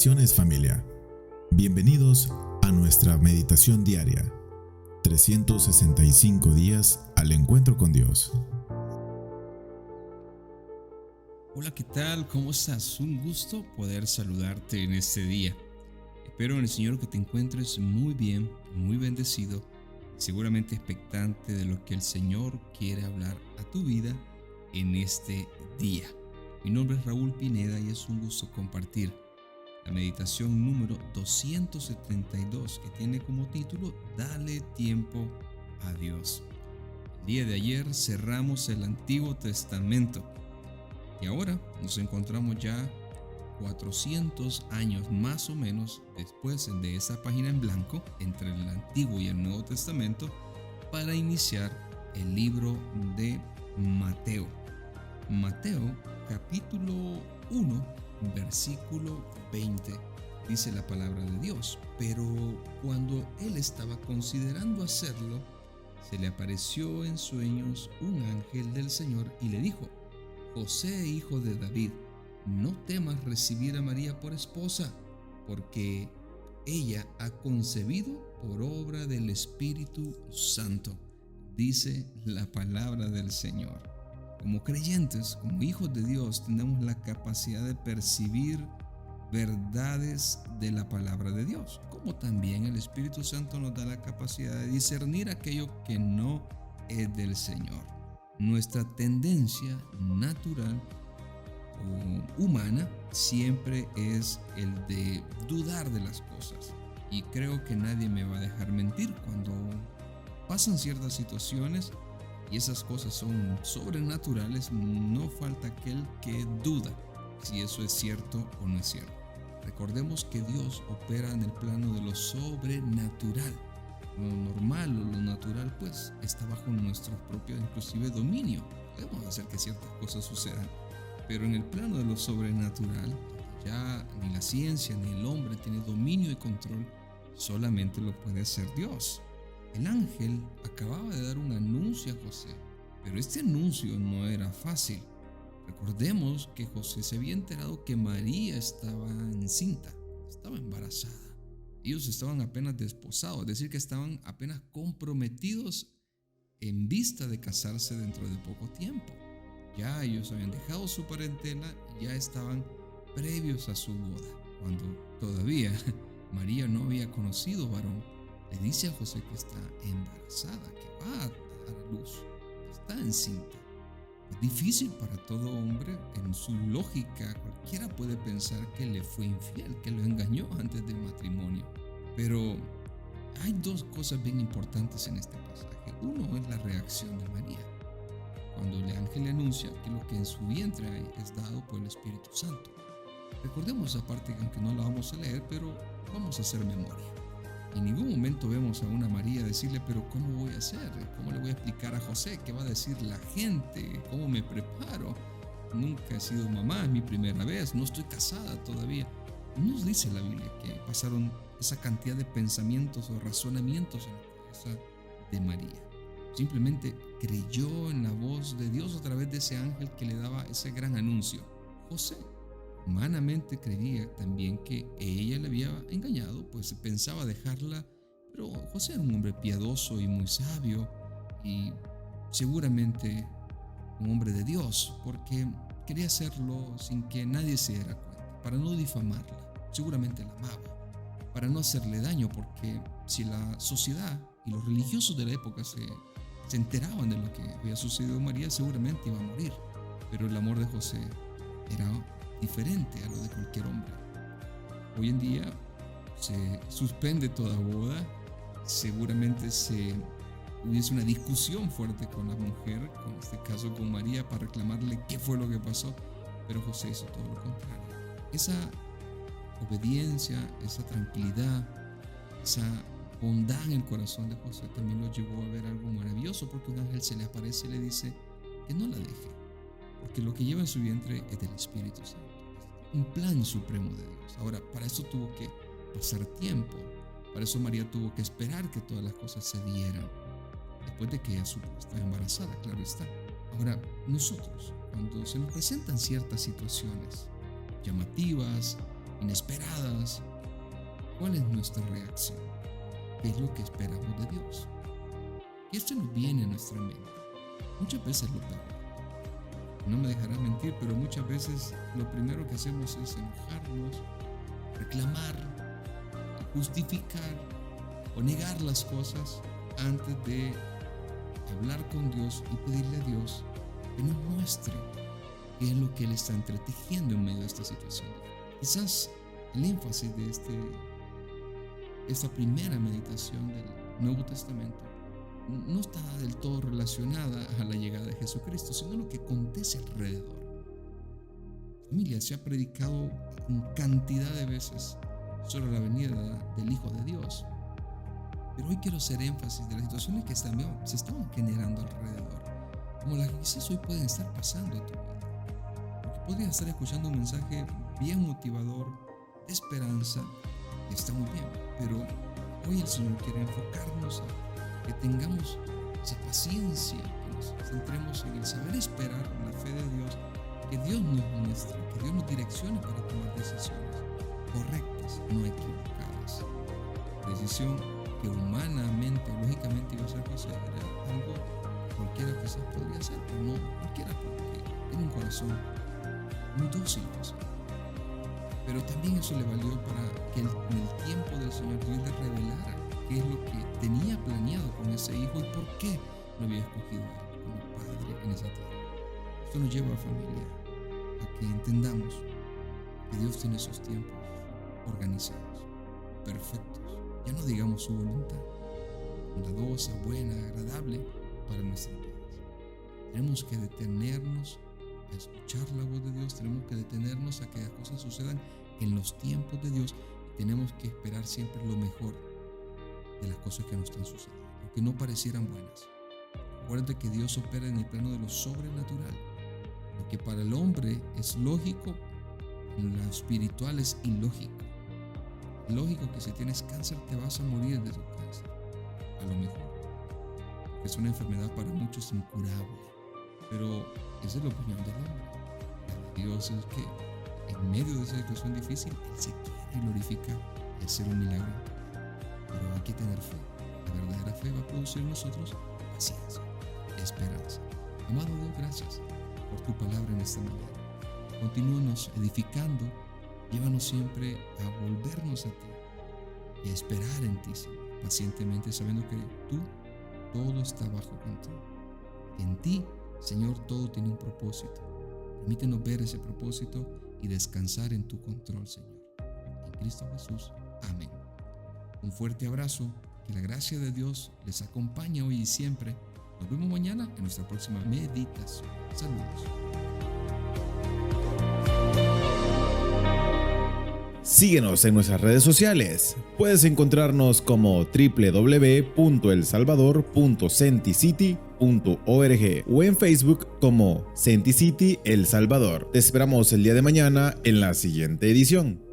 Bendiciones familia. Bienvenidos a nuestra meditación diaria. 365 días al encuentro con Dios. Hola, ¿qué tal? ¿Cómo estás? Un gusto poder saludarte en este día. Espero en el Señor que te encuentres muy bien, muy bendecido, seguramente expectante de lo que el Señor quiere hablar a tu vida en este día. Mi nombre es Raúl Pineda y es un gusto compartir la meditación número 272 que tiene como título Dale tiempo a Dios. El día de ayer cerramos el Antiguo Testamento y ahora nos encontramos ya 400 años más o menos después de esa página en blanco entre el Antiguo y el Nuevo Testamento para iniciar el libro de Mateo. Mateo capítulo 1 versículo 20 dice la palabra de Dios: pero cuando él estaba considerando hacerlo, se le apareció en sueños un ángel del Señor y le dijo: José, hijo de David, no temas recibir a María por esposa, porque ella ha concebido por obra del Espíritu Santo. Dice la palabra del Señor. Como creyentes, como hijos de Dios, tenemos la capacidad de percibir verdades de la palabra de Dios, como también el Espíritu Santo nos da la capacidad de discernir aquello que no es del Señor. Nuestra tendencia natural o humana siempre es el de dudar de las cosas, y creo que nadie me va a dejar mentir cuando pasan ciertas situaciones y esas cosas son sobrenaturales. No falta aquel que duda si eso es cierto o no es cierto. Recordemos que Dios opera en el plano de lo sobrenatural. Lo normal o lo natural pues está bajo nuestro propio inclusive dominio. Podemos hacer que ciertas cosas sucedan, pero en el plano de lo sobrenatural ya ni la ciencia ni el hombre tiene dominio y control, solamente lo puede hacer Dios. El ángel acababa de dar un anuncio a José, pero este anuncio no era fácil. Recordemos que José se había enterado que María estaba encinta, estaba embarazada. Ellos estaban apenas desposados, es decir, que estaban apenas comprometidos en vista de casarse dentro de poco tiempo. Ya ellos habían dejado su parentela y ya estaban previos a su boda, cuando todavía María no había conocido varón. Le dice a José que está embarazada, que va a dar a luz, que está encinta. Es difícil para todo hombre. En su lógica, cualquiera puede pensar que le fue infiel, que lo engañó antes del matrimonio. Pero hay dos cosas bien importantes en este pasaje. Uno es la reacción de María, cuando el ángel le anuncia que lo que en su vientre hay es dado por el Espíritu Santo. Recordemos esa parte, aunque no la vamos a leer, pero vamos a hacer memoria. En ningún momento vemos a una María decirle: pero ¿cómo voy a hacer? ¿Cómo le voy a explicar a José? ¿Qué va a decir la gente? ¿Cómo me preparo? Nunca he sido mamá, es mi primera vez, no estoy casada todavía. No nos dice la Biblia que pasaron esa cantidad de pensamientos o razonamientos en la cabeza de María. Simplemente creyó en la voz de Dios a través de ese ángel que le daba ese gran anuncio. José humanamente creía también que ella le había engañado, pues pensaba dejarla, pero José era un hombre piadoso y muy sabio y seguramente un hombre de Dios, porque quería hacerlo sin que nadie se diera cuenta, para no difamarla. Seguramente la amaba, para no hacerle daño, porque si la sociedad y los religiosos de la época se enteraban de lo que había sucedido a María, seguramente iba a morir. Pero el amor de José era diferente a lo de cualquier hombre. Hoy en día se suspende toda boda, seguramente se hubiese una discusión fuerte con la mujer, en este caso con María, para reclamarle qué fue lo que pasó, pero José hizo todo lo contrario. Esa obediencia, esa tranquilidad, esa bondad en el corazón de José también lo llevó a ver algo maravilloso, porque un ángel se le aparece y le dice que no la deje, porque lo que lleva en su vientre es del Espíritu Santo. Un plan supremo de Dios. Ahora, para eso tuvo que pasar tiempo. Para eso María tuvo que esperar que todas las cosas se dieran, después de que ella supo que estaba embarazada, claro está. Ahora, nosotros, cuando se nos presentan ciertas situaciones llamativas, inesperadas, ¿cuál es nuestra reacción? ¿Qué es lo que esperamos de Dios? Y esto nos viene a nuestra mente. Muchas veces lo peor. No me dejarás mentir, pero muchas veces lo primero que hacemos es enojarnos, reclamar, justificar o negar las cosas antes de hablar con Dios y pedirle a Dios que nos muestre qué es lo que Él está entretejiendo en medio de esta situación. Quizás el énfasis de esta primera meditación del Nuevo Testamento no está del todo relacionada a la llegada de Jesucristo, sino lo que acontece alrededor. Familia, se ha predicado en cantidad de veces sobre la venida del Hijo de Dios. Pero hoy quiero hacer énfasis de las situaciones que también se estaban generando alrededor, como las que quizás hoy pueden estar pasando en tu vida. Porque podrías estar escuchando un mensaje bien motivador, de esperanza, que está muy bien, pero hoy el Señor quiere enfocarnos a que tengamos esa paciencia, que nos centremos en el saber esperar, en la fe de Dios, que Dios nos muestre, que Dios nos direccione para tomar decisiones correctas, no equivocadas. Decisión que humanamente o lógicamente iba a ser José, era algo que cualquiera quizás podría hacer, pero no cualquiera, porque tiene un corazón muy dócil, José. Pero también eso le valió para que en el tiempo del Señor Dios le revelara qué es lo que tenía planeado con ese hijo y por qué lo había escogido a él como padre en esa tierra. Esto nos lleva, familia, a que entendamos que Dios tiene sus tiempos organizados, perfectos. Ya no digamos su voluntad, bondadosa, buena, agradable para nuestras vidas. Tenemos que detenernos a escuchar la voz de Dios, tenemos que detenernos a que las cosas sucedan en los tiempos de Dios y tenemos que esperar siempre lo mejor de las cosas que nos están sucediendo, aunque no parecieran buenas. Recuerda que Dios opera en el plano de lo sobrenatural. Lo que para el hombre es lógico, en lo espiritual es ilógico. Lógico que si tienes cáncer te vas a morir de tu cáncer, a lo mejor, porque es una enfermedad para muchos incurable, pero esa es la opinión del hombre. La de Dios es que en medio de esa situación difícil Él se quiere glorificar y hacer un milagro, pero hay que tener fe. La verdadera fe va a producir en nosotros paciencia, esperanza. Amado Dios, gracias por tu palabra en esta mañana. Continúanos edificando. Llévanos siempre a volvernos a ti y a esperar en ti, Señor, pacientemente, sabiendo que tú, todo está bajo control. En ti, Señor, todo tiene un propósito. Permítenos ver ese propósito y descansar en tu control, Señor. En Cristo Jesús. Amén. Un fuerte abrazo. Que la gracia de Dios les acompañe hoy y siempre. Nos vemos mañana en nuestra próxima meditación. Saludos. Síguenos en nuestras redes sociales. Puedes encontrarnos como www.elsalvador.senticity.org o en Facebook como Senticity El Salvador. Te esperamos el día de mañana en la siguiente edición.